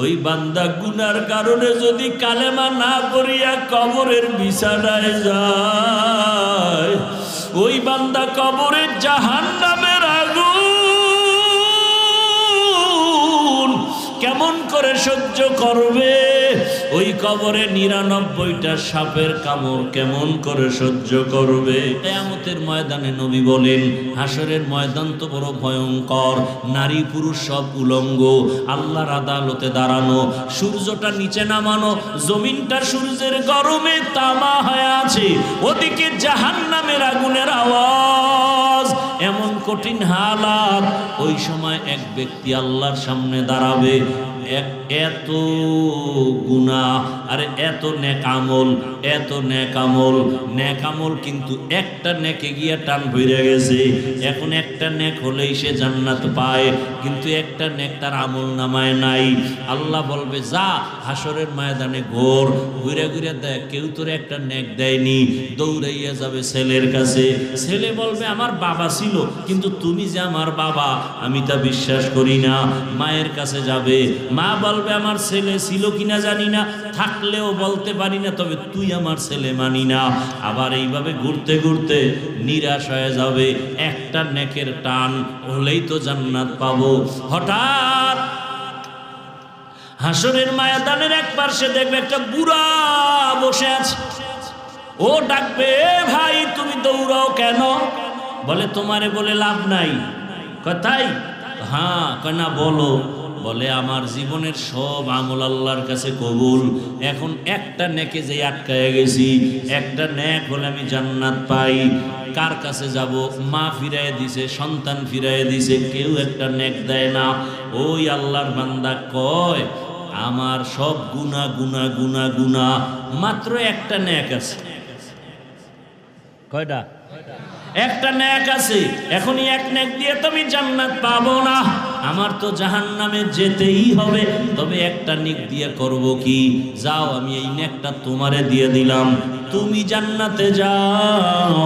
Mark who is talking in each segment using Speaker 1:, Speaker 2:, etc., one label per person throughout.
Speaker 1: ওই বান্দা গুনার কারণে যদি কালেমা না পড়িয়া কবরের বিছানায় যায়, ওই বান্দা কবরের জাহান্নামের আগুন কেমন করে সহ্য করবে? ওই কবরে ৯৯টা সাপের কামড় কেমন করে সহ্য করবে? কিয়ামতের ময়দানে নবী বলেন, হাসরের ময়দান তো বড় ভয়ঙ্কর, নারী পুরুষ সব উলঙ্গ, আল্লাহর আদালতে দাঁড়ানো, সূর্যটা নিচে নামানো, জমিনটা সূর্যের গরমে তামা হয়ে আছে, ওদিকে জাহান্নামের আগুনের আওয়াজ, এমন কঠিন হালাত। ওই সময় এক ব্যক্তি আল্লাহর সামনে দাঁড়াবে, এত গুনাহ আর এত নেক আমল, এত নেক আমল, নেক আমল কিন্তু একটা নেকে গিয়া টান ভরে গেছে। এখন একটা নেক হলেই সে জান্নাত পায়, কিন্তু একটা নেক তার আমল নামায় নাই। আল্লাহ বলবে, যা হাসরের ময়দানে ঘোর, ঘুরে ঘুরে দেখ, কেউ তোর একটা নেক দেয়নি। দৌড়াইয়া যাবে ছেলের কাছে, ছেলে বলবে, আমার বাবা ছিল, কিন্তু তুমি যে আমার বাবা আমি তা বিশ্বাস করি না। মায়ের কাছে যাবে, মা বলবে, আমার ছেলে ছিল কিনা জানি না, থাকলেও বলতে পারি না, তবে তুই আমার ছেলে মানি না। আবার এইভাবে ঘুরতে ঘুরতে নিরাশ হয়ে যাবে, একটা নেকের টান হলেই তো জান্নাত পাবো। হঠাৎ হাসরের ময়দানের এক পাশে দেখবে একটা বুড়া বসে আছে। ও ডাকবে, ভাই তুমি দৌড়াও কেন? বলে, তোমারে বলে লাভ নাই। কথাই হ্যাঁ, কনা বলো। বলে, আমার জীবনের সব আমল আল্লাহর কাছে কবুল, এখন একটা নেকে যে আটকায় গেছি, একটা নেক হলে আমি জান্নাত পাই। কার কাছে যাব? মা ফিরাইয়া দিছে, সন্তান ফিরাইয়া দিছে, কেউ একটা নেক দেয় না। ওই আল্লাহর বান্দা কয়, আমার সব গুনাহ গুনাহ গুনাহ গুনাহ, মাত্র একটা নেক আছে। কয়টা? একটা নেক আছে। এখনই এক নেক দিয়ে তো আমি জান্নাত পাবো না, আমার তো জাহান্নামে যেতেই হবে। তবে একটা নেক দিয়ে করব কি? যাও, আমি এই নেকটা তোমারে দিয়ে দিলাম, তুমি জান্নাতে যাও।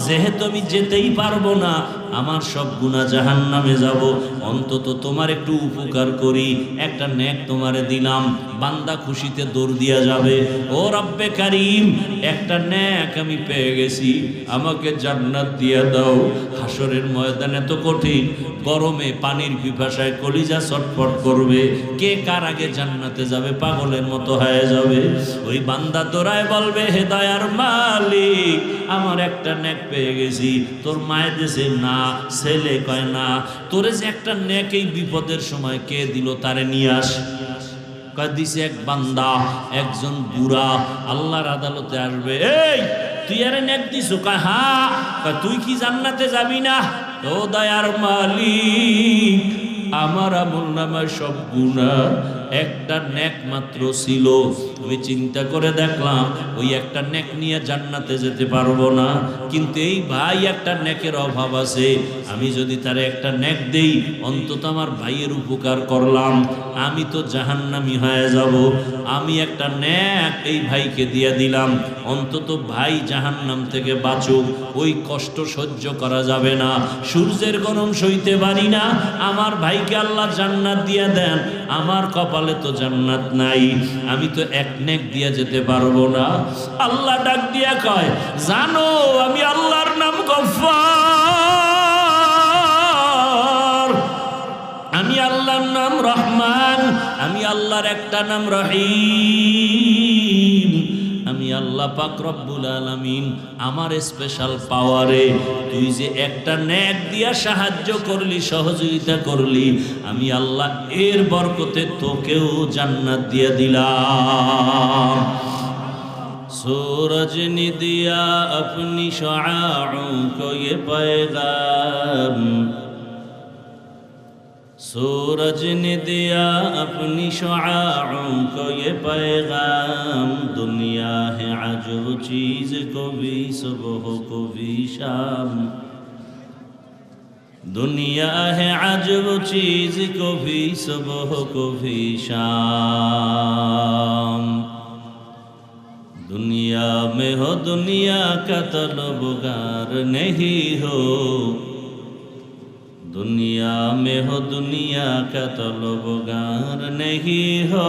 Speaker 1: যেহেতু আমি যেতেই পারবো না, আমার সব গুনাহ জাহান্নামে যাব, অন্তত তোমার একটু উপকার করি, একটা নেক তোমারে দিলাম। বান্দা খুশিতে দৌড় দিয়া যাবে, ও রব্বে কারীম, একটা নেক আমি পেয়ে গেছি, আমাকে জান্নাত দিয়ে দাও। হাসরের ময়দানে তো কঠিন, গরমে পানির পিপাসায় কলিজা ছটফট করবে, কে কার আগে জান্নাতে যাবে পাগলের মতো হয়ে যাবে। ওই বান্দা দৌড়ায় বলবে, হে দয়ার মালিক, আমার একটা নেক পেয়ে গেছি। তোর মায়ের দেশে না, ছেলে কয় না, তোরে যে একটা নেক এই বিপদের সময় কে দিল, তারে নিয়ে আস। কয় দিছে এক বান্দা, একজন বুড়া আল্লাহর আদালতে আসবে। এই তুই আরে নেক দিছো? কয় হ্যাঁ। কয় তুই কি জান্নাতে যাবি না? ও দয়ার মালিক, আমার আমল নামায় সব গুনাহ, একটা নেক মাত্র ছিল, আমি চিন্তা করে দেখলাম ওই একটা নেক নিয়ে জান্নাতে যেতে পারবো না, কিন্তু এই ভাই একটা নেকের অভাব আছে, আমি যদি তারে একটা নেক দেই, অন্তত আমার ভাইয়ের উপকার করলাম, আমি তো জাহান্নামী হয়ে যাব। আমি একটা নেক এই ভাইকে দিয়ে দিলাম, অন্তত ভাই জাহান্নাম থেকে বাঁচুক। ওই কষ্ট সহ্য করা যাবে না, সূর্যের গরম সইতে পারি না, আমার ভাইকে আল্লাহ জান্নাত দিয়ে দেন, আমার কপালে তো জান্নাত নাই, আমি তো এক নেক দিয়ে যেতে পারবো না। আল্লাহ ডাক দিয়া কয়, জানো আমি আল্লাহর নাম গফফার, আমি আল্লাহর নাম রহমান, আমি আল্লাহর একটা নাম রহিম, আমি আল্লাহ পাক রব্বুল আলামিন। আমার স্পেশাল পাওয়ারে তুই যে একটা নেক দিয়া সাহায্য করলি, সহযোগিতা করলি, আমি আল্লাহ এর বরকতে তোকেও জান্নাত দিয়ে দিলাম। सूरज ने दिया अपनी शुआओं को ये पैगाम, सूरज ने दिया अपनी शुआओं को ये पैगाम, दुनिया है अजब चीज़ कभी सुबह कभी शाम, दुनिया है अजब चीज़ कभी सुबह कभी शाम, दुनिया में हो दुनिया का तलबगार नहीं हो, दुनिया में हो दुनिया का तलबगार नहीं हो,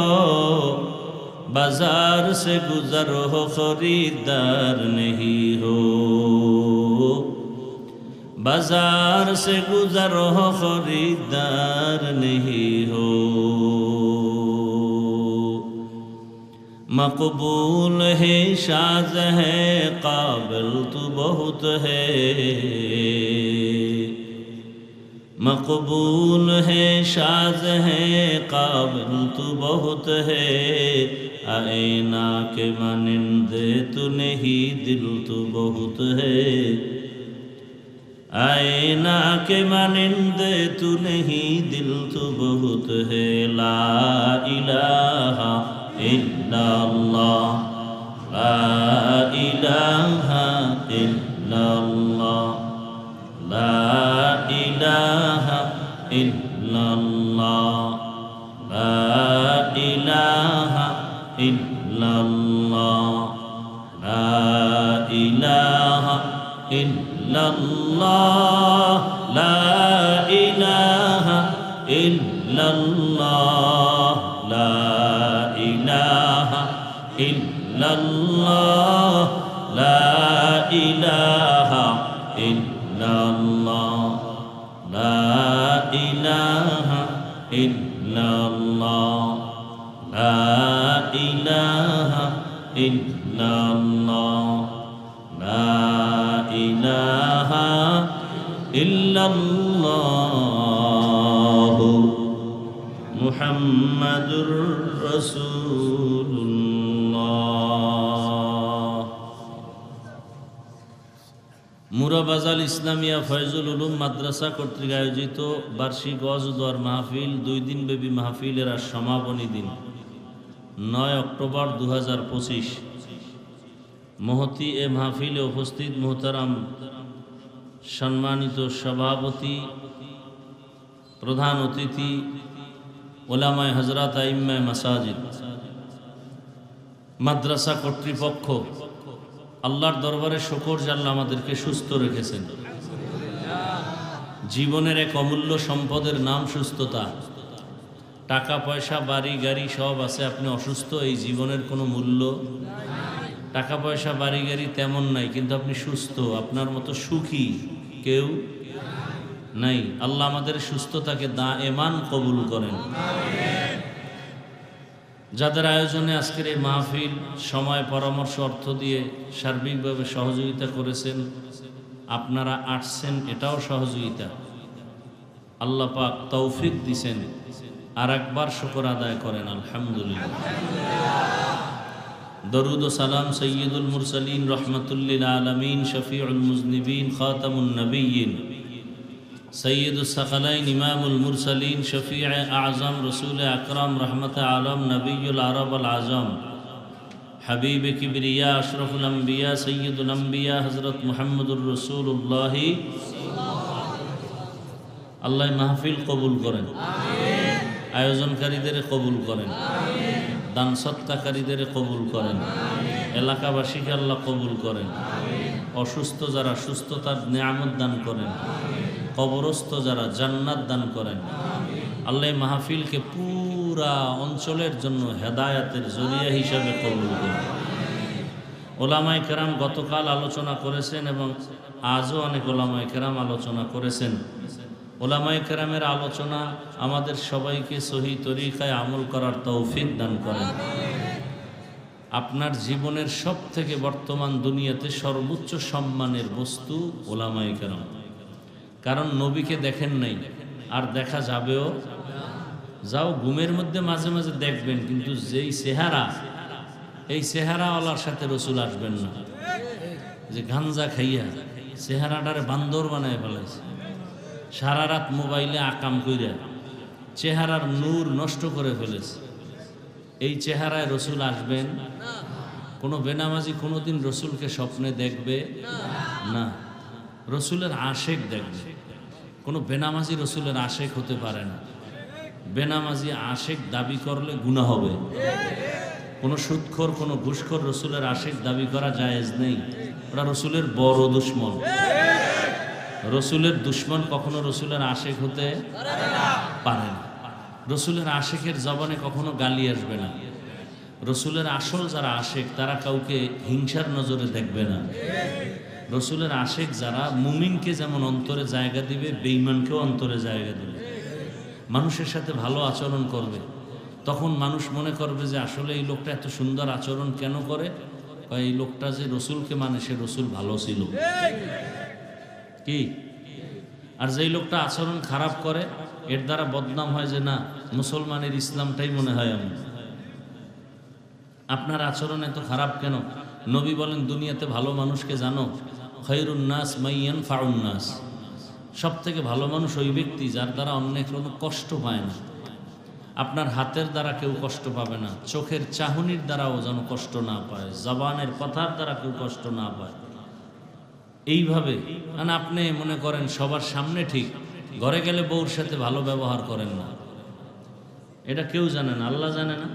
Speaker 1: बाजार से गुजर हो खरीदार नहीं हो, बाजार से गुजर हो खरीदार नहीं हो। मकबूल है शाज़ है काबिल तू बहुत है, मकबूल है शाज़ है काबिल तू बहुत है, आईना के मानिंदे तू नहीं दिल तू बहुत है, आईना के मानिंदे तू नहीं दिल तू बहुत है। ला इलाहा इल्लल्लाह, ला इलाहा इल्लल्लाह, ला इलाहा इल्लल्लाह, ला इलाहा इल्लल्लाह, ला इलाहा इल्लल्लाह, ला इलाहा इल्लल्लाह, ला इलाहा इल्लल्लाह, ला इलाहा इल्लल्लाह, ला इलाहा इल्लल्लाह, ला इलाहा इल्लल्लाह, ला इलाहा इल्लल्लाह मुहम्मदुर রাসূলুল্লাহ। মুরাবাজাল ইসলামিয়া ফয়জুল উলুম মাদ্রাসা কর্তৃক আয়োজিত বার্ষিক ওয়াজ ও দোয়ার মাহফিল, 2 দিনব্যাপী মাহফিলের আজ সমাপনী দিন 9 অক্টোবর 2025। মহতি এ মাহফিলে উপস্থিত মোহতারাম সম্মানিত সভাপতি, প্রধান অতিথি, ওলামায়ে হযরত আইম্মায়ে মাসাজিদ, মাদ্রাসা কর্তৃপক্ষ, আল্লাহর দরবারে শুকর যে আল্লাহ আমাদেরকে সুস্থ রেখেছেন। জীবনের এক অমূল্য সম্পদের নাম সুস্থতা। টাকা পয়সা বাড়ি গাড়ি সব আছে, আপনি অসুস্থ, এই জীবনের কোনো মূল্য নাই। টাকা পয়সা বাড়ি গাড়ি তেমন নাই, কিন্তু আপনি সুস্থ, আপনার মতো সুখী কেউ নাই। আল্লাহ আমাদের সুস্থতাকে দায়েমান কবুল করেন। যাদের আয়োজনে আজকের এই মাহফিল সময় পরামর্শ অর্থ দিয়ে সার্বিকভাবে সহযোগিতা করেছেন, আপনারা আসছেন এটাও সহযোগিতা, আল্লাহ পাক তৌফিক দিছেন। আর একবার শুকর আদায় করেন আলহামদুলিল্লাহ। দরুদ ও সালাম সৈয়দুল মুরসালিন রহমাতুল্লিল আলামিন শফিউল মুজনিবিন খাতামুন নবিয়্যিন সৈয়দুস সাকালাইন ইমামুল মুরসালিন শফিয়ে আজম রসুল আকরাম রহমত আলম নবিয়ুল আরব আল আজম হাবিব কিবরিয়া আশরফুল আম্বিয়া সৈয়দুল আম্বিয়া হজরত মুহাম্মদুর রসুল্লাহ। আল্লাহ মাহফিল কবুল করেন, আয়োজনকারীদের কবুল করেন, দান সৎকারীদের কবুল করেন, এলাকাবাসীকে আল্লাহ কবুল করেন। অসুস্থ যারা সুস্থতার নিয়ামত দান করেন, কবরস্থ যারা জান্নাত দান করেন। আল্লাহ মাহফিলকে পুরা অঞ্চলের জন্য হেদায়াতের জরিয়া হিসাবে কবুল করেন। ওলামায়ে কেরাম গতকাল আলোচনা করেছেন এবং আজও অনেক ওলামায়ে কেরাম আলোচনা করেছেন। ওলামায়ে কেরামের আলোচনা আমাদের সবাইকে সহি তরিকায় আমল করার তৌফিক দান করেন। আপনার জীবনের সব থেকে বর্তমান দুনিয়াতে সর্বোচ্চ সম্মানের বস্তু ওলামায়ে কেরাম। কারণ নবীকে দেখেন নাই, আর দেখা যাবেও। যাও ঘুমের মধ্যে মাঝে মাঝে দেখবেন, কিন্তু যেই চেহারা, এই চেহারাওয়ালার সাথে রসুল আসবেন না। যে গাঞ্জা খাইয়া চেহারাটারে বান্দর বানায় ফেলাইছে, সারা রাত মোবাইলে আকাম কইরা চেহারার নূর নষ্ট করে ফেলেছে। এই চেহারায় রসুল আসবেন? কোনো বেনামাজি কোনোদিন রসুলকে স্বপ্নে দেখবে না, রসুলের আশেক দেখবে। কোনো বেনামাজি রসুলের আশেক হতে পারে না। বেনামাজি আশেক দাবি করলে গুনাহ হবে। কোনো সুদখোর, কোনো ঘুষখোর রসুলের আশেক দাবি করা জায়েজ নেই, ওরা রসুলের বড় দুশ্মন। রসুলের দুশ্মন কখনো রসুলের আশেক হতে পারে না। রসুলের আশেকের জবানে কখনো গালি আসবে না। রসুলের আসল যারা আশেক তারা কাউকে হিংসার নজরে দেখবে না। রসুলের আশেক যারা মুমিনকে যেমন অন্তরে জায়গা দিবে, বেঈমানকেও অন্তরে জায়গা দিবে। মানুষের সাথে ভালো আচরণ করবে, তখন মানুষ মনে করবে যে আসলে এই লোকটা এত সুন্দর আচরণ কেন করে, বা এই লোকটা যে রসুলকে মানে সে রসুল ভালো ছিল কি। আর যেই লোকটা আচরণ খারাপ করে এর দ্বারা বদনাম হয় যে না মুসলমানের ইসলামটাই মনে হয় আমি। আপনার আচরণ এত খারাপ কেন? নবী বলেন দুনিয়াতে ভালো মানুষকে জানো, খায়রুন নাস মাইয়ান ফাউন নাস, সব থেকে ভালো মানুষ ওই ব্যক্তি যার দ্বারা অন্য কোনো কষ্ট পায় না। আপনার হাতের দ্বারা কেউ কষ্ট পাবে না, চোখের চাহনির দ্বারাও যেন কষ্ট না পায়, জবানের কথার দ্বারা কেউ কষ্ট না পায়। এইভাবে মানে আপনি মনে করেন সবার সামনে ঠিক, ঘরে গেলে বউর সাথে ভালো ব্যবহার করেন না, এটা কেউ জানে না, আল্লাহ জানে না।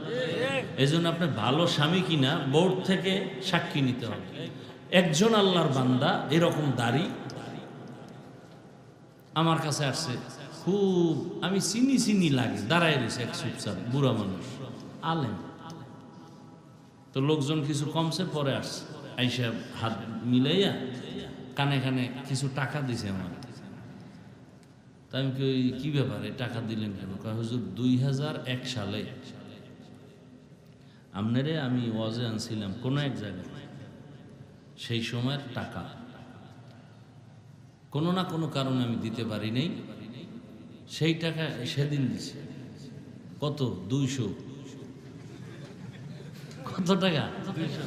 Speaker 1: এই জন্য আপনি ভালো স্বামী কিনা বউর থেকে সাক্ষী নিতে হবে। একজন আল্লাহর বান্দা এরকম দাড়ি আমার কাছে আসছে, খুব আমি চিনি চিনি লাগে, দাঁড়ায় রয়েছে এক চুপচাপ বুড়া মানুষ, আলেম। তো লোকজন কিছু কমছে, পরে আসছে, আইসা হাত মিলাইয়া কানে কানে কিছু টাকা দিছে আমার। তাই আমি কি ব্যাপারে টাকা দিলেন কেন? হুজুর 2001 সালে আপনারে আমি ওয়াজে আনছিলাম কোনো এক জায়গায়, সেই সময়ের টাকা কোনো না কোনো কারণে আমি দিতে পারি নাই, সেই টাকা সেদিন দিছে। কত? 200। কত টাকা? 200।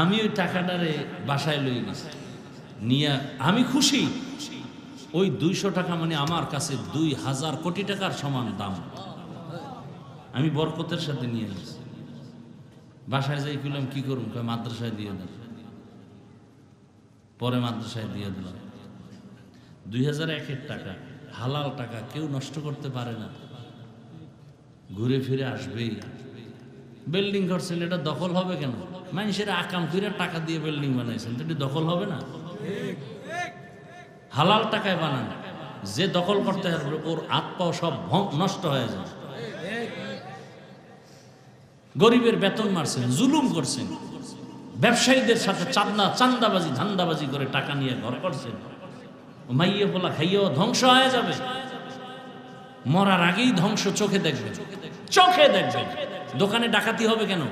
Speaker 1: আমি ওই টাকাটারে বাসায় লই গেছি, নিয়ে আমি খুশি। ওই 200 টাকা মানে আমার কাছে 2000 কোটি টাকার সমান দাম। আমি বরকতের সাথে নিয়ে গেছি। বাসায় যাই কইলাম কি করুন, মাদ্রাসায় দিয়ে দেন। পরে মাদ্রাসায় দিয়ে দিলাম। 2001-এর টাকা, হালাল টাকা, কেউ নষ্ট করতে পারে না, ঘুরে ফিরে আসবেই। বিল্ডিং করছেন, এটা দখল হবে কেন? মানুষের আকাম করে টাকা দিয়ে বিল্ডিং বানাইছেন, তো এটা দখল হবে না? হালাল টাকায় বানান, যে দখল করতে পারবে ওর হাত পাও সব নষ্ট হয়ে যায়। গরিবের বেতন মারছেন, জুলুম করছেন, ব্যবসায়ীদের সাথে চান্দাবাজি ধান্দাবাজি করে টাকা নিয়ে ঘর করছেন। মাইয়ে পোলা খাইয়েও ধ্বংস হয়ে যাবে, মরার আগেই ধ্বংস চোখে দেখবে, চোখে দেখবে। দোকানে ডাকাতি হবে কেন?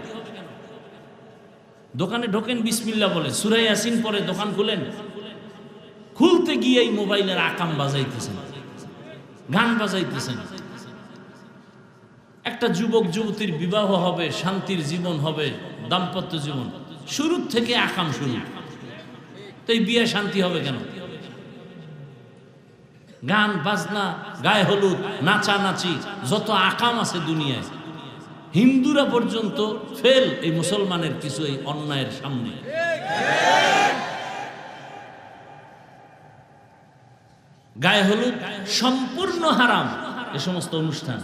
Speaker 1: দোকানে ঢোকেন বিসমিল্লাহ বলে, সূরা ইয়াসিন পরে দোকান খুলেন, খুলতে গিয়ে এই মোবাইলের আকাম বাজাইতেছেন, গান বাজাইতেছেন। একটা যুবক যুবতীর বিবাহ হবে, শান্তির জীবন হবে, দাম্পত্য জীবন, শুরুর থেকে আকাম শুরু। তো এই বিয়ে শান্তি হবে কেন? গান বাজনা, গায়ে হলুদ, নাচানাচি, যত আকাম আছে দুনিয়ায়, হিন্দুরা পর্যন্ত ফেল এই মুসলমানের কিছু এই অন্যায়ের সামনে। গায়ে হলুদ সম্পূর্ণ হারাম, এ সমস্ত অনুষ্ঠান।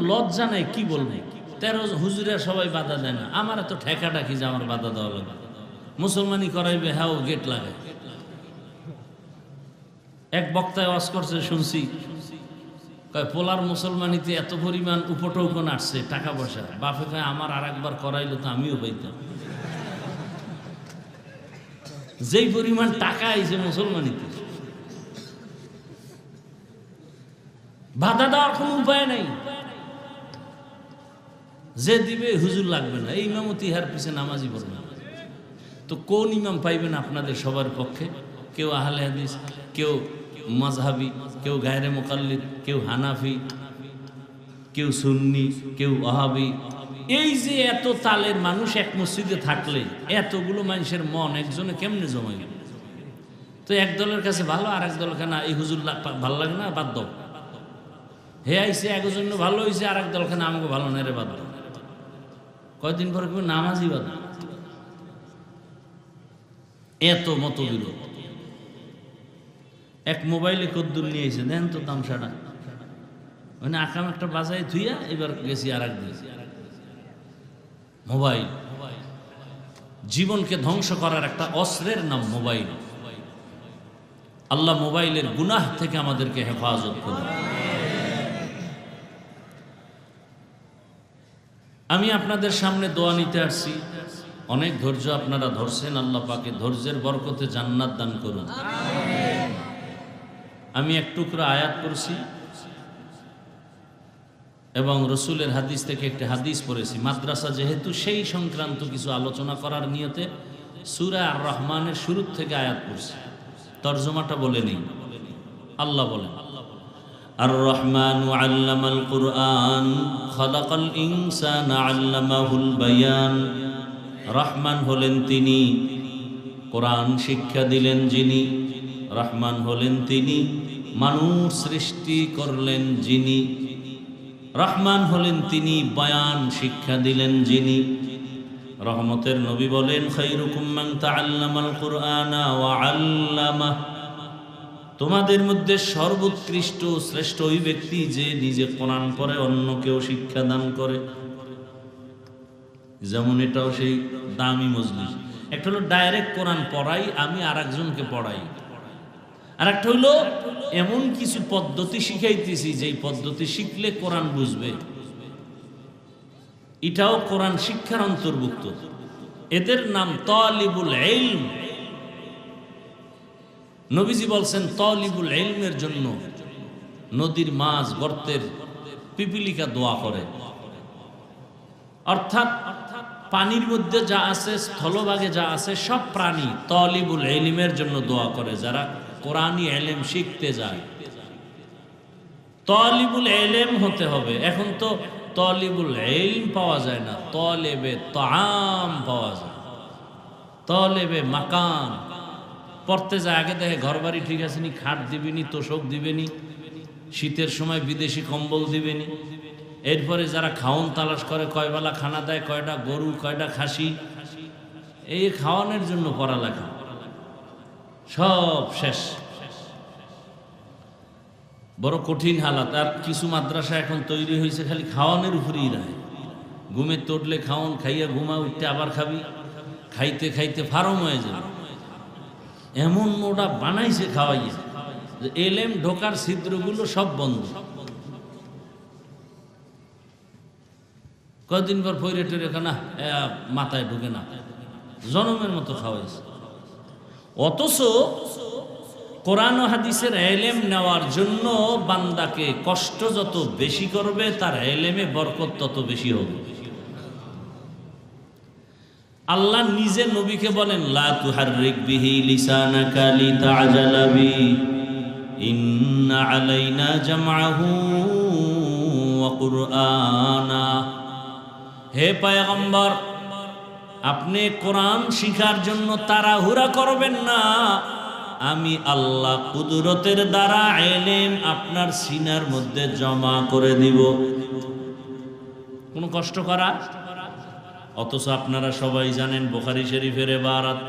Speaker 1: লজ্জা নাই, কি বলবো? 13 হুজুরা সবাই বাধা দেয় না, আমার এত ঠেকা ডাকি যে আমার বাধা দেওয়া লাগে। মুসলমানি করাইবে, হ্যাঁ গেট লাগে। এক বক্তায় ওয়াজ করছে, শুনছি, পোলার মুসলমানিতে এত পরিমাণ উপটৌকন আসছে, টাকা পয়সা। বাপে কয় আমার আর একবার করাইলো তো আমিও পাইতাম। যেই পরিমাণ টাকা আইছে মুসলমানিতে, বাধা দেওয়ার কোনো উপায় নাই। যে দিবে হুজুর লাগবে না, এই ইমামতি ইহার পিছে নামাজি পড়বে না। তো কোন ইমাম পাইবেন আপনাদের সবার পক্ষে? কেউ আহলে হাদিস, কেউ মাযহাবি, কেউ গায়রে মুকাল্লিদ, কেউ হানাফি, কেউ সুন্নি, কেউ ওয়াহাবি। এই যে এত তালের মানুষ এক মসজিদে থাকলে এতগুলো মানুষের মন একজনে কেমনে জমে গেল? তো এক দলের কাছে ভালো, আর এক দলের কাছে না, এই হুজুর ভালো লাগে না, বাদ দাও। হে আইসে একজন জন্য ভালো হয়েছে, আর এক দল খানে আমাকে ভালো না রে, বাদ দাও। কয়েকদিন পরে কেউ নামাজই বাদ। এত মতবিরোধ। এক মোবাইলে কদ্দুর নিয়ে এসে দেন তো তামসাটা, মানে আকাম একটা বাজায় ধুইয়া এবার গেছি আর এক দিয়েছি। মোবাইল জীবনকে ধ্বংস করার একটা অস্ত্রের নাম মোবাইল। আল্লাহ মোবাইলের গুনাহ থেকে আমাদেরকে হেফাজত করুন। আমি আপনাদের সামনে দোয়া নিতে আসছি। অনেক ধৈর্য আপনারা ধরছেন, আল্লাহ পাকে ধৈর্যের বরকতে জান্নাত দান করুন। আমি এক টুকরা আয়াত পড়ছি এবং রসুলের হাদিস থেকে একটি হাদিস পড়েছি। মাদ্রাসা যেহেতু সেই সংক্রান্ত কিছু আলোচনা করার নিয়তে সূরা আর রহমানের শুরু থেকে আয়াত পড়ছি। তরজমাটা বলে নেই। আল্লাহ বলেন, আর রহমান আল্লামাল কুরআন খালাকাল ইনসানা আল্লামাহুল বায়ান। রহমান হলেন তিনি, কোরআন শিক্ষা দিলেন যিনি। রহমান হলেন তিনি, মানুষ সৃষ্টি করলেন যিনি। রহমান হলেন তিনি, বয়ান শিক্ষা দিলেন যিনি। রহমতের নবী বলেন, খায়রুকুম মান তাআল্লামাল কুরআনা ওয়া আল্লামা। তোমাদের মধ্যে সর্বোৎকৃষ্ট শ্রেষ্ঠ ওই ব্যক্তি যে নিজে কোরআন পড়ে অন্যকেও শিক্ষা দান করে। যেমন এটাও সেই দামি মজলিস। একটা হলো ডাইরেক্ট কোরআন পড়াই, আমি আর একজনকে পড়াই। আর একটা হইলো এমন কিছু পদ্ধতি শিখাইতেছি যেই পদ্ধতি শিখলে কোরআন বুঝবে। এটাও কোরআন শিক্ষার অন্তর্ভুক্ত। এদের নাম তালিবুল ইলম। নবীজি বলছেন, তালিবুল ইলমের জন্য নদীর মাছ, গর্তের পিপিলিকা দোয়া করে। অর্থাৎ পানির মধ্যে যা আছে, স্থলভাগে যা আছে, সব প্রাণী তালিবুল ইলমের জন্য দোয়া করে, যারা কোরআনী ইলম শিখতে যায়। তালিবুল ইলম হতে হবে। এখন তো তালিবুল ইলম পাওয়া যায় না, তালেবে তাআম পাওয়া যায়, তালেবে মাকান। পড়তে যায়, আগে দেখে ঘর বাড়ি ঠিক আছে নি, খাট দিবেনি, তোষক দিবেনি, শীতের সময় বিদেশি কম্বল দিবেনি। এরপরে যারা খাওন তালাশ করে, কয় বেলা খানা দেয়, কয়টা গরু, কয়টা খাসি, এই খাওয়ানোর জন্য পড়ালেখা সব শেষ। বড় কঠিন হালাত। আর কিছু মাদ্রাসা এখন তৈরি হয়েছে খালি খাওয়ানোর উপরেই রায়। ঘুমে তোটলে খাওন, খাইয়া ঘুমা, উঠতে আবার খাবি, খাইতে খাইতে ফার্ম হয়ে যাবে। এমন ওটা বানাইছে খাওয়াইয়া যে এলেম ঢোকার ছিদ্রগুলো সব বন্ধ। কয়েকদিন পর ফইরে টইরে না, মাথায় ঢুকে না, জনমের মতো খাওয়াইছে। অথচ কোরআন ও হাদিসের এলেম নেওয়ার জন্য বান্দাকে কষ্ট যত বেশি করবে, তার এলেমে বরকত তত বেশি হবে। আল্লাহ নিজে নবীকে বলেন, লা তুহাররিক বিহি লিসানাকা লিতাআজালা বি ইন্না আলাইনা জামআহু ওয়া কুরআনা। হে পয়গম্বর, আপনি কোরআন শিখার জন্য তাড়াহুড়া করবেন না। আমি আল্লাহ কুদরতের দ্বারা ইলম আপনার সিনার মধ্যে জমা করে দিব। কোনো কষ্ট করা। অথচ আপনারা সবাই জানেন, বুখারী শরীফের ইবারত,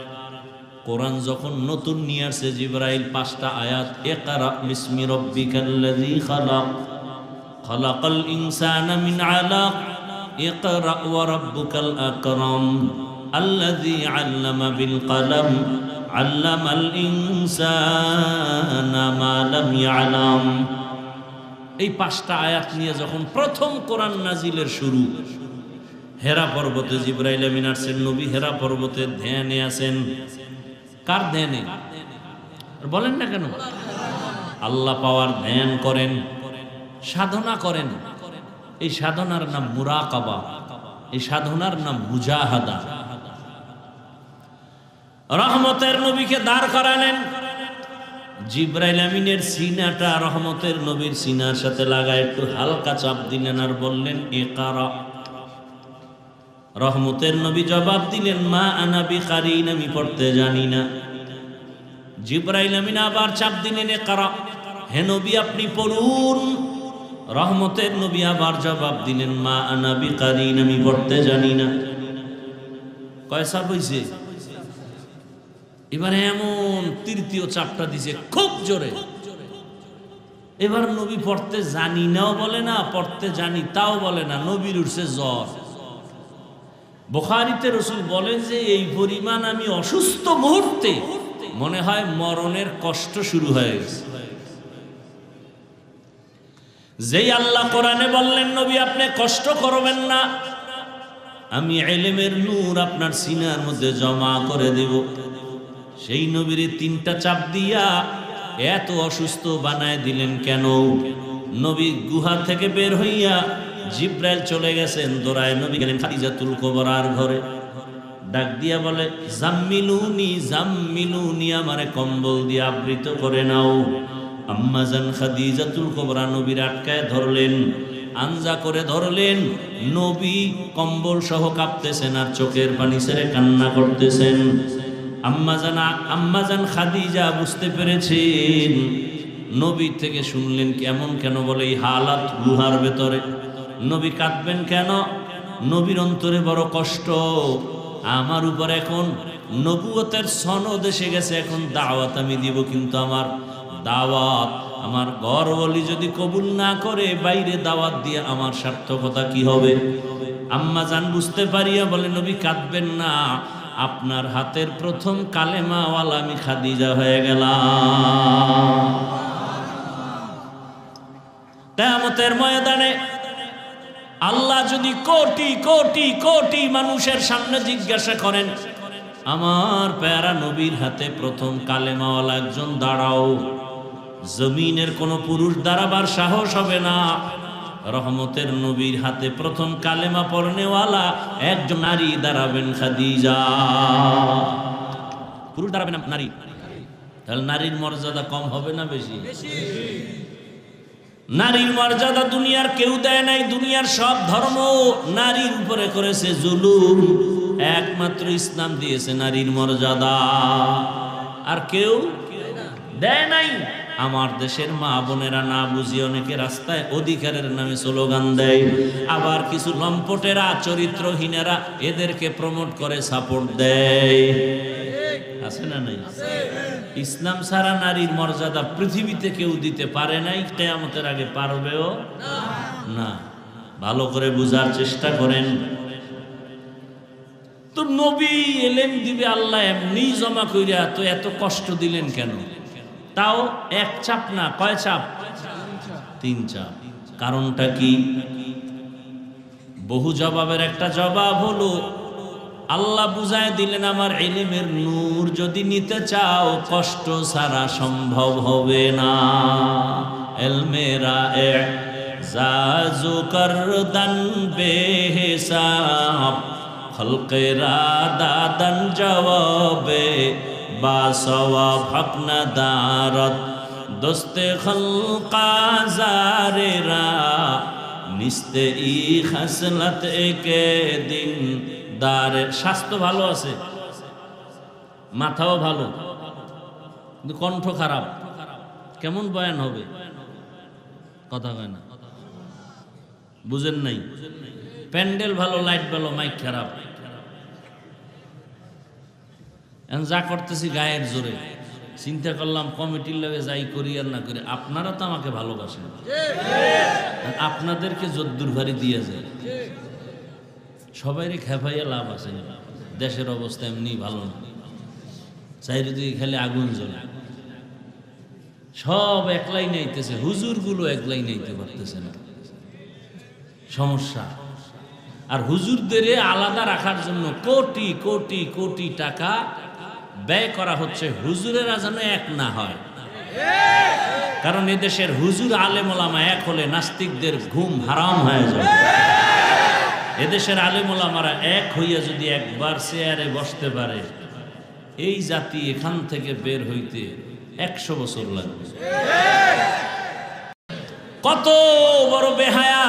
Speaker 1: কোরআন যখন নতুন নিয়ে আসে জিবরাইল 5টা আয়াত, ইকরা বিসমি রাব্বিকাল্লাযী খালাক, খালাকাল ইনসানা মিন আলাক, ইকরা ওয়া রাব্বুকাল আকরাম, আল্লাযী আল্লামা বিল কলম, আল্লামাল ইনসানা মা লাম ইয়ালাম। এই 5টা আয়াত নিয়ে যখন প্রথম কোরআন নাজিলের শুরু, হেরা পর্বতে জিবরাইল আমিন আসেন। নবী হেরা পর্বতে ধ্যানে আছেন। কার ধ্যানে? বলেন না কেন? আল্লাহ পাওয়ার ধ্যান করেন, সাধনা করেন। এই সাধনার নাম মুরাকাবা, এই সাধনার নাম মুজাহাদা। রহমতের নবীকে দাঁড় করালেন, জিবরাইল আমিনের সিনাটা রহমতের নবীর সিনার সাথে লাগায় একটু হালকা চাপ দিলেন আর বললেন, ইকরা। রহমতের নবী জবাব দিলেন, মা আনা বিকারিন, আমি পড়তে জানি না। জিবরাইল আমিন আবার চাপ দিলেন, ইকরা, হে নবী আপনি পড়ুন। রহমতের নবী আবার জবাব দিলেন, মা আনা বিকারিন, আমি পড়তে জানি না। কয় চাপ হইছে? এবারে এমন তৃতীয় চাপটা দিছে খুব জোরে। এবার নবী পড়তে জানি নাও বলে না, পড়তে জানি তাও বলে না, নবীর উঠছে জ্বর। বুখারীতে রাসূল বলেন যে এই পরিমাণ আমি অসুস্থ মুহূর্তে মনে হয় মরণের কষ্ট শুরু হয়ে গেছে। যেই আল্লাহ কোরআনে বললেন নবী আপনি কষ্ট করবেন না, আমি ইলমের নূর আপনার সিনার মধ্যে জমা করে দেব, সেই নবীর 3টা চাপ দিয়া এত অসুস্থ বানায় দিলেন কেন? নবী গুহা থেকে বের হইয়া জিব্রাইল চলে গেছেন, দৌড়ায় নবী গেলেন খাদিজাতুল কুবরার ঘরে, ডাক দিয়া বলে জাম্মিলুনি জাম্মিলুনি, আমারে কম্বল দিয়ে আবৃত করে নাও। আম্মাজান খাদিজাতুল কুবরা নবীর আটকায় ধরলেন, আঞ্জা করে ধরলেন, নবী কম্বল সহ কাঁপতেছেন আর চোখের পানি ছেড়ে কান্না করতেছেন। আম্মাজান খাদিজা বুঝতে পেরেছেন, নবী থেকে শুনলেন কেমন কেন বলে এই হালাত গুহার ভেতরে, নবী কাঁদবেন কেন? নবীর অন্তরে বড় কষ্ট, আমার উপর এখন নবুয়তের সনদ এসে গেছে, এখন দাওয়াত আমি দিব, কিন্তু আমার দাওয়াত আমার ঘরওয়ালি যদি কবুল না করে, বাইরে দাওয়াত দিয়ে আমার সার্থকতা কি হবে? আম্মা জান বুঝতে পারিয়া বলে নবী কাঁদবেন না, আপনার হাতের প্রথম কালেমাওয়ালা আমি খাদিজা হয়ে গেলাম। কিয়ামতের ময়দানে আল্লাহ যদি কোটি কোটি কোটি মানুষের সামনে জিজ্ঞাসা করেন, আমার প্যারা নবীর হাতে প্রথম কালেমাওয়ালা একজন দাঁড়াও, জমিনের কোন পুরুষ দাঁড়াবার সাহস হবে না। রহমতের নবীর হাতে প্রথম কালেমা পড়নেওয়ালা একজন নারী দাঁড়াবেন, খাদিজা। পুরুষ দাঁড়াবে না, নারী। তাহলে নারীর মর্যাদা কম হবে না বেশি? নারীর মর্যাদা দুনিয়ার কেউ দেয় নাই। দুনিয়ার সব ধর্ম নারীর উপরে করেছে জুলুম, একমাত্র ইসলাম দিয়েছে নারীর মর্যাদা, আর কেউ দেয় নাই। আমার দেশের মা বোনেরা না বুঝি অনেকে রাস্তায় অধিকারের নামে স্লোগান দেয়, আবার কিছু লম্পটেরা চরিত্রহীনেরা এদেরকে প্রমোট করে সাপোর্ট দেয়, আছে না নাই? ইসলাম ছাড়া নারীর মর্যাদা পৃথিবীতে কেউ দিতে পারে নাই, কিয়ামতের আগে পারবেও না। ভালো করে বুঝার চেষ্টা করেন। তো নবী এলেন দিবে আল্লাহ এমনি জমা কইরা, তো এত কষ্ট দিলেন কেন? তাও এক চাপ না, কয় চাপ? 3 চাপ। কারণটা কি? বহু জবাবের একটা জবাব হলো আল্লাহ বুঝায় দিলেন আমার ইলমের নূর যদি নিতে চাও কষ্ট ছাড়া সম্ভব হবে না। ইলমেরা এজাজু করদান বেহিসাব, খলকেরা দাদান জবাবে বাসওয়াব হক নাদারত, দোস্তে খলকা জারেরা নিস্তে ই খাসলত একে দিন দারের। স্বাস্থ্য ভালো আছে, মাথাও ভালো, কিন্তু কণ্ঠ খারাপ, কেমন বয়ান হবে? কথা কয় না, বুঝেন নাই? প্যান্ডেল ভালো, লাইট ভালো, মাইক খারাপ, যা করতেছি গায়ের জোরে। চিন্তা করলাম কমিটির লগে যাই করি আর না করি, আপনারা তো আমাকে ভালোবাসেন, আপনাদেরকে যদ্দুর ভারী দিয়ে যায়, সবাইরে খেপাইয়া লাভ আছে না। দেশের অবস্থা এমনি ভালো না, চারিদিকে খেলে আগুন জ্বলে, সব একলাই নাইতেছে, হুজুরগুলো একলাই নাইতে পারতেছে না, সমস্যা। আর হুজুরদের আলাদা রাখার জন্য কোটি কোটি কোটি টাকা ব্যয় করা হচ্ছে, হুজুরেরা যেন এক না হয়। কারণ এদেশের হুজুর আলেম ওলামা এক হলে নাস্তিকদের ঘুম হারাম হয়ে যাবে। এদেশের আলেম ওলামারা এক হইয়া যদি একবার চেয়ারে বসতে পারে, এই জাতি এখান থেকে বের হইতে 100 বছর লাগবে। কত বড় বেহায়া!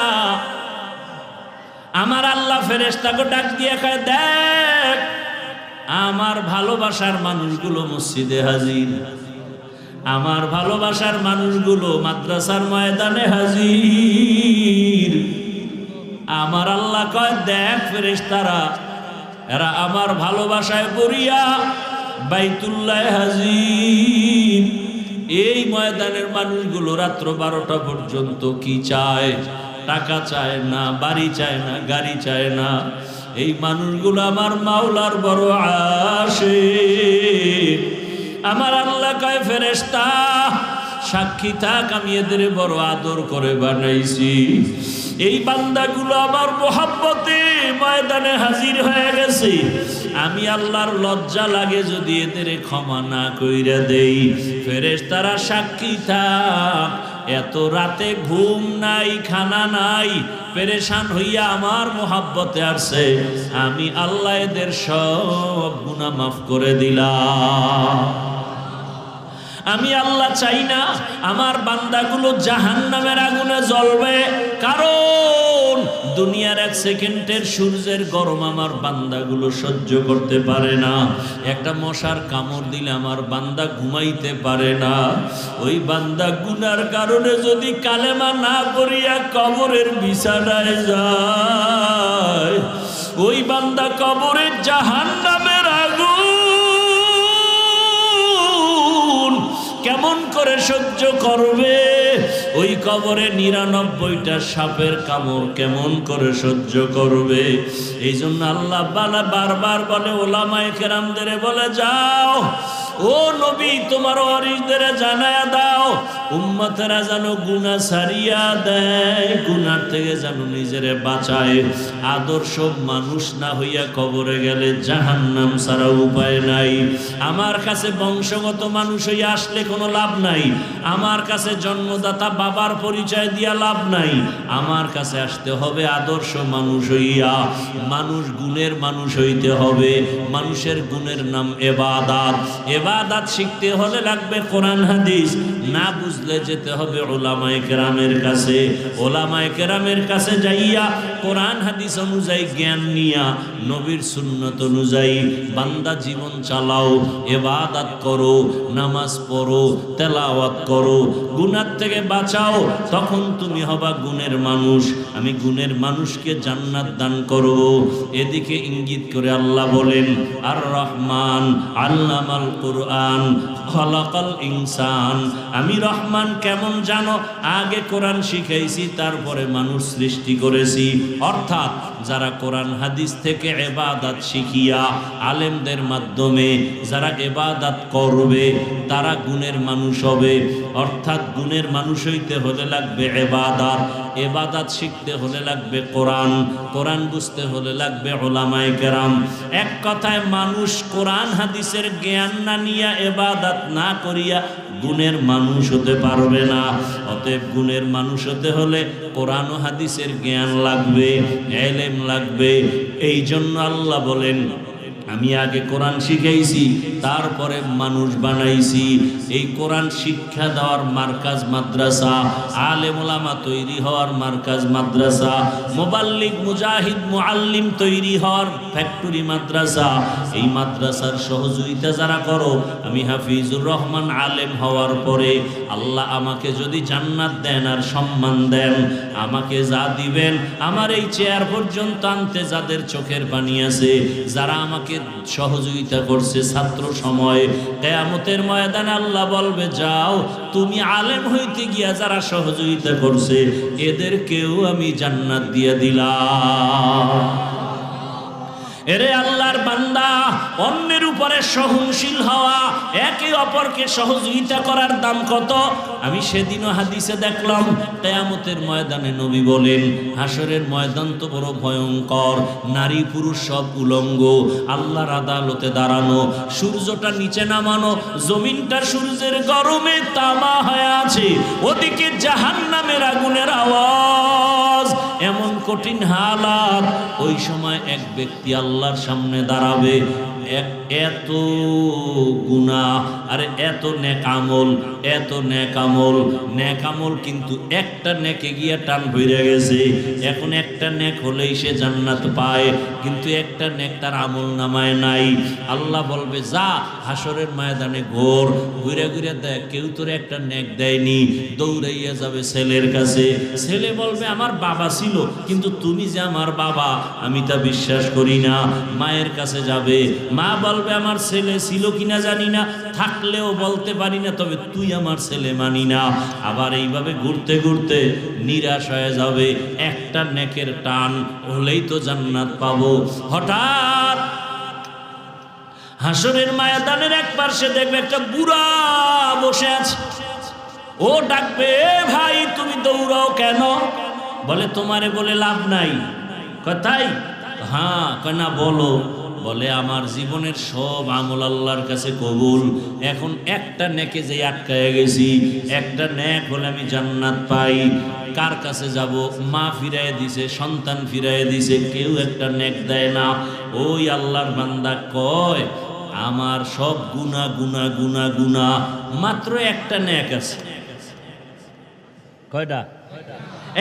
Speaker 1: আমার আল্লাহ ফেরেশতাকে ডাক দিয়ে কয়, দেখ আমার ভালোবাসার মানুষগুলো মসজিদে হাজির, আমার ভালোবাসার মানুষগুলো মাদ্রাসার ময়দানে হাজির। আমার আল্লাহ কয়, দেখ ফেরেশতারা এরা আমার ভালোবাসায় পড়িয়া বাইতুল্লাহ হাজির। এই ময়দানের মানুষগুলো রাত্র 12টা পর্যন্ত কি চায়? টাকা চায় না, বাড়ি চায় না, গাড়ি চায় না। এই মানুষগুলো আমার মাওলার বড় আশিক। আমার আল্লাহ কয় ফেরেশতা সাক্ষী থাক, আমি এদের বড় আদর করে বানাইছি। এই বান্দাগুলো আমার মোহাব্বতে ময়দানে হাজির হয়ে গেছে। আমি আল্লাহর লজ্জা লাগে যদি এদের ক্ষমা না কইরা দেই। ফেরেশতারা সাক্ষী থাক, এত রাতে ঘুম নাই, খানা নাই, পেরেশান হইয়া আমার মোহাব্বতে আসছে। আমি আল্লাহ এদের সব গুনাহ মাফ করে দিলাম। আমি আল্লাহ চাই না আমার বান্দাগুলো জাহান্নামের আগুনে জ্বলবে, কারণ দুনিয়ার এক সেকেন্ডের সূর্যের গরম আমার বান্দাগুলো সহ্য করতে পারে না। একটা মশার কামড় দিলে আমার বান্দা ঘুমাইতে পারে না। ওই বান্দা গুনার কারণে যদি কালেমা না করিয়া কবরের বিছানায় যায়, ওই বান্দা কবরের জাহান্নামের আগুন কেমন করে সহ্য করবে? ওই কবরে 99টা সাপের কামড় কেমন করে সহ্য করবে? এই জন্য আল্লাহ বারবার বলে, ওলামায়ে কেরামদের বলে, যাও ও নবী তোমার ওয়ারিসদের জানায়া দাও, উম্মতেরা যেন গুনাহ ছাড়িয়া দেয়, গুনার থেকে যেন নিজেরে বাঁচায়। আদর্শ মানুষ না হইয়া কবরে গেলে জাহান্নাম ছাড়া উপায় নাই। আমার কাছে বংশগত মানুষ হইয়া আসলে কোনো লাভ নাই, আমার কাছে জন্মদাতা বাবার পরিচয় দিয়া লাভ নাই। আমার কাছে আসতে হবে আদর্শ মানুষ হইয়া। মানুষ গুণের মানুষ হইতে হবে। মানুষের গুণের নাম ইবাদত। ইবাদত শিখতে হলে লাগবে কোরআন হাদিস, না বুঝলে যেতে হবে উলামায়ে কেরামের কাছে। উলামায়ে কেরামের কাছে যাইয়া কোরআন হাদিস অনুযায়ী জ্ঞান নিয়া নবীর সুন্নত অনুযায়ী বান্দা জীবন চালাও, ইবাদত করো, নামাজ পড়ো, তেলাওয়াত করো, গুনাহ থেকে বাঁচাও, তখন তুমি হবা গুণের মানুষ। আমি গুণের মানুষকে জান্নাত দান করব। এদিকে ইঙ্গিত করে আল্লাহ বলেন, আর রহমান আল্লামাল কুরআন খলাকাল ইনসান। আমি রহমান কেমন জানো? আগে কোরআন শিখাইছি, তারপরে মানুষ সৃষ্টি করেছি। অর্থাৎ যারা কোরআন হাদিস থেকে ইবাদত শিখিয়া আলেমদের মাধ্যমে যারা ইবাদত করবে তারা গুণের মানুষ হবে। অর্থাৎ গুণের মানুষ হইতে হলে লাগবে ইবাদত, ইবাদত শিখতে হলে লাগবে কোরআন, কোরআন বুঝতে হলে লাগবে উলামায়ে কেরাম। এক কথায় মানুষ কোরআন হাদিসের জ্ঞান না নিয়া ইবাদত না করিয়া গুণের মানুষ হতে পারবে না। অতএব গুণের মানুষ হতে হলে কোরআন ও হাদিসের জ্ঞান লাগবে, ইলম লাগবে। এই জন্য আল্লাহ বলেন, আমি আগে কোরআন শিখাইছি, তারপরে মানুষ বানাইছি। এই কোরআন শিক্ষা দেওয়ার মার্কাজ মাদ্রাসা, আলেম ওলামা তৈরি হওয়ার মার্কাজ মাদ্রাসা, মুবাল্লিগ মুজাহিদ মুআল্লিম তৈরি হওয়ার ফ্যাক্টরি মাদ্রাসা। এই মাদ্রাসার সহযোগিতা যারা করো, আমি হাফিজুর রহমান আলেম হওয়ার পরে আল্লাহ আমাকে যদি জান্নাত দেন আর সম্মান দেন, আমাকে যা দিবেন, আমার এই চেয়ার পর্যন্ত আনতে যাদের চোখের পানি আছে, যারা আমাকে সহযোগিতা করছে ছাত্র সময়, কিয়ামতের ময়দানে আল্লাহ বলবে, যাও তুমি আলেম হইতে গিয়া যারা সহযোগিতা করছে এদেরকেও আমি জান্নাত দিয়ে দিলাম। এরে আল্লাহর বান্দা, অন্যের উপরে সহনশীল হওয়া, একে অপরকে সহযোগিতা করার দাম কত? আমি সেদিনও হাদিসে দেখলাম, কিয়ামতের ময়দানে নবী বলেন, হাসরের ময়দান তো বড় ভয়ঙ্কর, নারী পুরুষ সব উলঙ্গ, আল্লাহর আদালতে দাঁড়ানো, সূর্যটা নিচে নামানো, জমিনটা সূর্যের গরমে তামা হয়ে আছে, ওদিকে জাহান্নামের আগুনের আওয়াজ, এমন কঠিন হালাত। ওই সময় এক ব্যক্তি আল্লাহর সামনে দাঁড়াবে, এত গুনাহ আর এত নেক আমল, এত নেক আমল, নেক আমল কিন্তু একটা নেকে গিয়া টান ভরে গেছে। এখন একটা নেক হলেই সে জান্নাত পায়, কিন্তু একটা নেক তার আমল নামায় নাই। আল্লাহ বলবে, যা হাসরের ময়দানে ঘুরে ঘুরে দেখ, কেউ তোর একটা নেক দেয়নি। দৌড়াইয়া যাবে ছেলের কাছে, ছেলে বলবে, আমার বাবা ছিল, কিন্তু তুমি যে আমার বাবা আমি তা বিশ্বাস করি না। মায়ের কাছে যাবে, মা বলবে, আমার ছেলে ছিল কিনা জানি না, থাকলেও বলতে পারি না, তবে তুই আমার ছেলে মানি না। আবার এইভাবে ঘুরতে ঘুরতে নিরাশ হয়ে যাবে, একটা নেকের টান হলেই তো জান্নাত পাবো। হঠাৎ হাসরের ময়দানের এক পাশে দেখবে একটা বুড়া বসে আছে। ও ডাকবে, এ ভাই তুমি দৌড়াও কেন? বলে তোমারে বলে লাভ নাই। কথাই হ্যাঁ, কয় না বলো। বলে আমার জীবনের সব আমল আল্লাহর কাছে কবুল, এখন একটা নেকে যে আটকায় গেছি, একটা নেক হলে আমি জান্নাত পাই। কার কাছে যাব? মা ফিরায় দিছে, সন্তান ফিরায় দিছে, কেউ একটা নেক দেয় না। ওই আল্লাহর বান্দা কয় আমার সব গুনাহ গুনাহ গুনাহ গুনাহ, মাত্র একটা নেক আছে। কয়টা?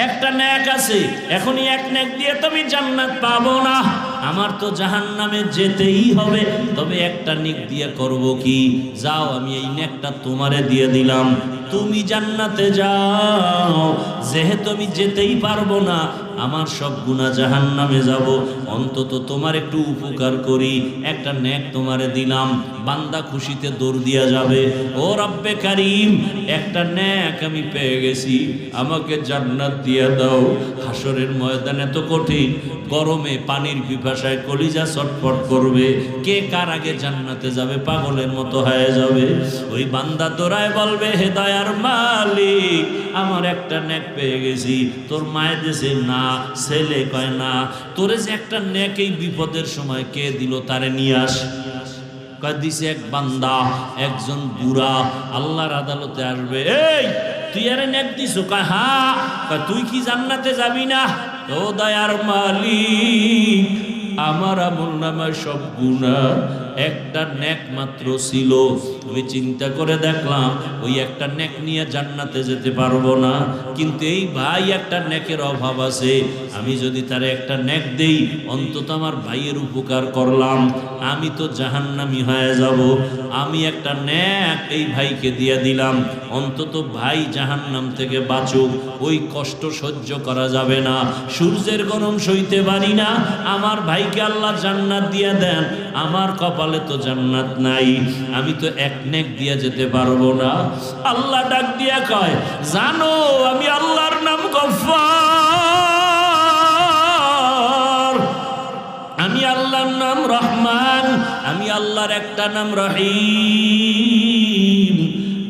Speaker 1: একটা নেক আছে। এখনই এক নেক দিয়ে তুমি জান্নাত পাবো না, আমার তো জাহান্নামে যেতেই হবে। তবে একটা নেক দিয়ে করব কি? যাও আমি এই নেকটা তোমারে দিয়ে দিলাম, তুমি জান্নাতে যাও। যেহেতু আমি যেতেই পারবো না, আমার সব গুনাহ জাহান্নামে যাব, অন্তত তোমার একটু উপকার করি, একটা নেক তোমারে দিলাম। বান্দা খুশিতে দৌড় দিয়া যাবে, ও রব্বে কারীম একটা নেক আমি পেয়ে গেছি, আমাকে জান্নাত দিয়ে দাও। হাসরের ময়দানে তো কঠিন, গরমে পানির পিপাসায় কলিজা ছটফট করবে, কে কার আগে জান্নাতে যাবে পাগলের মতো হয়ে যাবে। ওই বান্দা দৌড়ায় বলবে, হে দয়ার মালিক আমার একটা নেক পেয়ে গেছি। তোর মায়ে দেশে না, ছেলে কয় না, তোরে যে একটা নেক এই বিপদের সময় কে দিল, তারে নিয়ে আস। কয় দিছে এক বান্দা, একজন বুড়া আল্লাহর আদালতে আসবে। এই তুই আরে নেক দিছো? কয় হ্যাঁ। কয় তুই কি জান্নাতে যাবি না? ও দয়ার মালিক আমার আমল নামায় সব গুনাহ, একটা নেক মাত্র ছিল, আমি চিন্তা করে দেখলাম ওই একটা নেক নিয়ে জান্নাতে যেতে পারবো না, কিন্তু এই ভাই একটা নেকের অভাব আছে, আমি যদি তারে একটা নেক দেই অন্তত আমার ভাইয়ের উপকার করলাম, আমি তো জাহান্নামী হয়ে যাব। আমি একটা নেক এই ভাইকে দিয়ে দিলাম, অন্তত ভাই জাহান্নাম থেকে বাঁচুক। ওই কষ্ট সহ্য করা যাবে না, সূর্যের গরম সইতে পারি না, আমার ভাইকে আল্লাহ জান্নাত দিয়ে দেন, আমার কপালে তো জান্নাত নাই, আমি তো এক নেক দিয়ে যেতে পারবো না। আল্লাহ ডাক দিয়া কয়, জানো আমি আল্লাহর নাম গফফার, আমি আল্লাহর নাম রহমান, আমি আল্লাহর একটা নাম রহিম,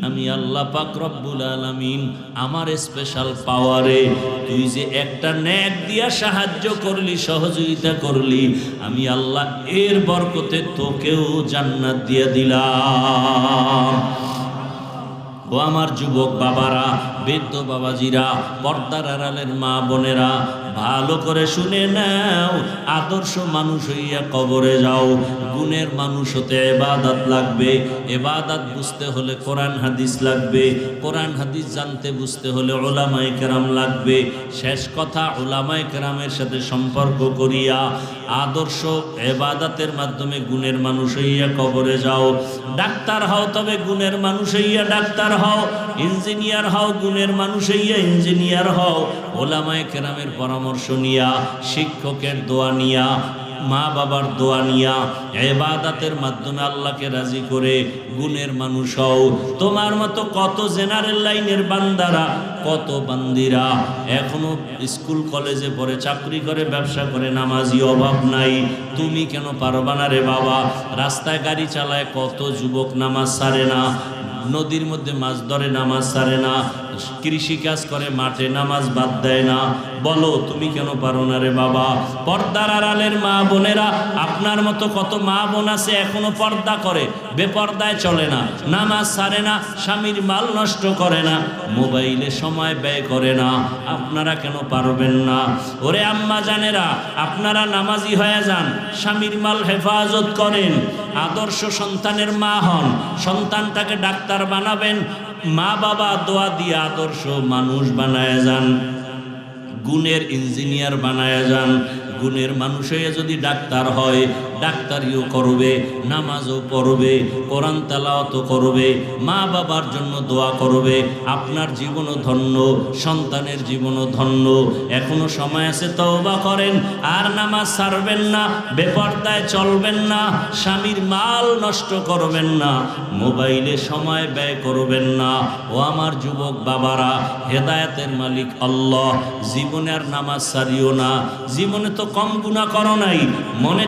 Speaker 1: আমি আল্লাহ পাক রব্বুল আলামিন। আমার স্পেশাল পাওয়ারে তুই যে একটা নেক দিয়া সাহায্য করলি, সহযোগিতা করলি, আমি আল্লাহ এর বরকতে তোকেও জান্নাত দিয়ে দিলাম। ও আমার যুবক বাবারা, বৃদ্ধ বাবাজিরা, পর্দার আড়ালের মা বোনেরা, ভালো করে শুনে নাও, আদর্শ মানুষ হইয়া কবরে যাও। গুণের মানুষ হতে ইবাদত লাগবে, ইবাদত বুঝতে হলে কোরআন হাদিস লাগবে, কোরআন হাদিস জানতে বুঝতে হলে উলামায়ে কেরাম লাগবে। শেষ কথা, উলামায়ে কেরামের সাথে সম্পর্ক করিয়া আদর্শ ইবাদতের মাধ্যমে গুণের মানুষ হইয়া কবরে যাও। ডাক্তার হও তবে গুণের মানুষ হইয়া ডাক্তার হও, ইঞ্জিনিয়ার হও গুণের মানুষ হইয়া ইঞ্জিনিয়ার হও। উলামায়ে কেরামের পরামর্শ নিয়া, শিক্ষকের দোয়া নিয়া, মা বাবার দোয়া নিয়া, ইবাদতের মাধ্যমে আল্লাহকে রাজি করে গুণের মানুষ হও। তোমার মতো কত জেনারেল লাইনের বান্দারা, কত বান্দিরা এখনো স্কুল কলেজে পড়ে, চাকরি করে, ব্যবসা করে, নামাজি অভাব নাই। তুমি কেন পারবা না রে বাবা? রাস্তায় গাড়ি চালায় কত যুবক নামাজ ছাড়ে না, নদীর মধ্যে মাছ ধরে নামাজ ছাড়ে না, কৃষি কাজ করে মাঠে নামাজ বাদ দেয় না। বলো তুমি কেন পারো না রে বাবা? পর্দার আড়ালের মা বোনেরা, আপনার মতো কত মা বোন আছে এখনো পর্দা করে, বেপর্দায় চলে না, নামাজ ছাড়ে না, স্বামীর মাল নষ্ট করে না, মোবাইলে সময় ব্যয় করে না। আপনারা কেন পারবেন না? ওরে আম্মা জানেরা, আপনারা নামাজি হয়ে যান, স্বামীর মাল হেফাজত করেন, আদর্শ সন্তানের মা হন, সন্তানটাকে ডাক্তার বানাবেন, মা বাবা দোয়া দিয়ে আদর্শ মানুষ বানায় যান, গুণের ইঞ্জিনিয়ার বানায় যান। গুণের মানুষ হয়ে যদি ডাক্তার হয়, ডাক্তারিও করবে, নামাজও পড়বে, কোরআন তেলাওয়াতও করবে, মা বাবার জন্য দোয়া করবে, আপনার জীবনও ধন্য, সন্তানের জীবনও ধন্য। এখনো সময় আছে, তওবা করেন, আর নামাজ ছাড়বেন না, বেপরদায় চলবেন না, স্বামীর মাল নষ্ট করবেন না, মোবাইলে সময় ব্যয় করবেন না। ও আমার যুবক বাবারা, হেদায়েতের মালিক আল্লাহ, জীবনে আর নামাজ ছাড়িও না। জীবনে তো কম গুনাহ করো নাই, মনে